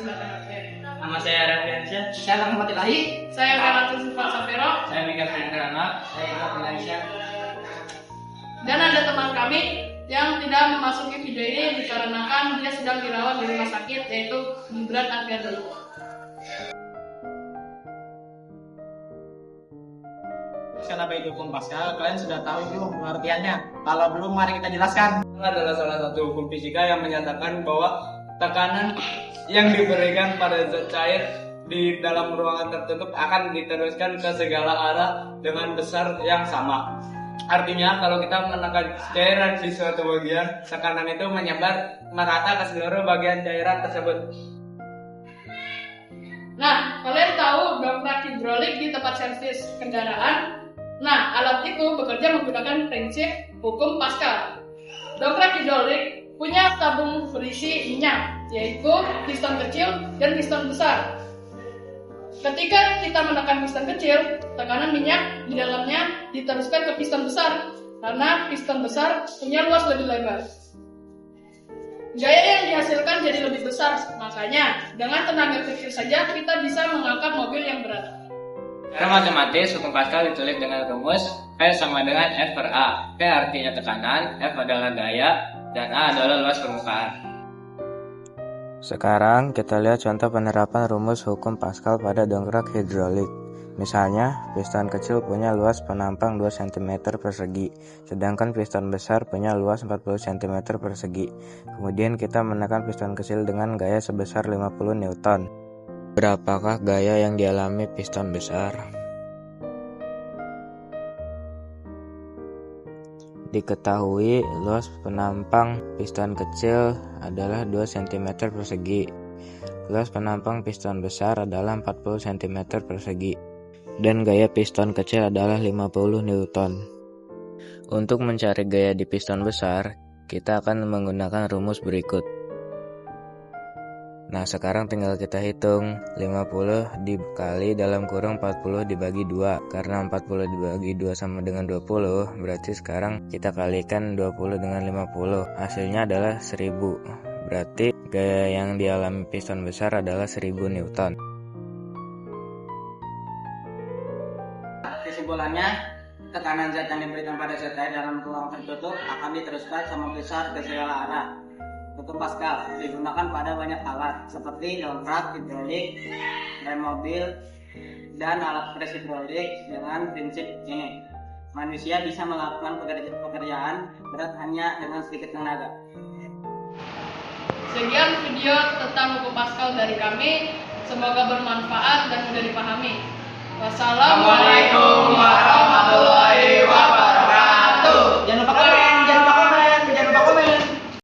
silakan absen. Nama saya Rafiansyah. Saya Rahmat Ilahi. Saya Karatul Sifat Sapero. Saya Mika Frendrana. Saya Iqbal Indonesia. Dan ada teman kami yang tidak memasuki video ini dikarenakan dia sedang dirawat di rumah sakit, yaitu Gibran Arfiandi. Karena baik hukum Pascal, kalian sudah tahu belum pengertiannya? Kalau belum, mari kita jelaskan. Adalah salah satu hukum fisika yang menyatakan bahwa tekanan yang diberikan pada zat cair di dalam ruangan tertutup akan diteruskan ke segala arah dengan besar yang sama. Artinya kalau kita menekan cairan di suatu bagian, tekanan itu menyebar merata ke seluruh bagian cairan tersebut. Nah, kalian tahu dongkrak hidrolik di tempat servis kendaraan? Nah, alat itu bekerja menggunakan prinsip hukum Pascal. Dongkrak hidrolik punya tabung berisi minyak, yaitu piston kecil dan piston besar. Ketika kita menekan piston kecil, tekanan minyak di dalamnya diteruskan ke piston besar, karena piston besar punya luas lebih lebar. Gaya yang dihasilkan jadi lebih besar, makanya dengan tenaga kecil saja kita bisa mengangkat mobil yang berat. Secara matematis, hukum Pascal ditulis dengan rumus P sama dengan F per A. P artinya tekanan, F adalah gaya, dan A adalah luas permukaan. Sekarang kita lihat contoh penerapan rumus hukum Pascal pada dongkrak hidrolik. Misalnya, piston kecil punya luas penampang 2 cm persegi, sedangkan piston besar punya luas 40 cm persegi. Kemudian kita menekan piston kecil dengan gaya sebesar 50 Newton. Berapakah gaya yang dialami piston besar? Diketahui luas penampang piston kecil adalah 2 cm persegi. Luas penampang piston besar adalah 40 cm persegi. Dan gaya piston kecil adalah 50 Newton. Untuk mencari gaya di piston besar, kita akan menggunakan rumus berikut. Nah, sekarang tinggal kita hitung 50 dikali dalam kurung 40 dibagi 2. Karena 40 dibagi 2 sama dengan 20, berarti sekarang kita kalikan 20 dengan 50. Hasilnya adalah 1000. Berarti gaya yang dialami piston besar adalah 1000 Newton. Kesimpulannya, tekanan zat yang diberikan pada zat cair dalam ruang tertutup akan diteruskan sama besar ke segala arah. Hukum Pascal digunakan pada banyak alat seperti dongkrak hidrolik, rem mobil, dan alat pres hidrolik. Dengan prinsip ini, manusia bisa melakukan pekerjaan berat hanya dengan sedikit tenaga. Sekian video tentang hukum Pascal dari kami. Semoga bermanfaat dan mudah dipahami. Wassalamualaikum.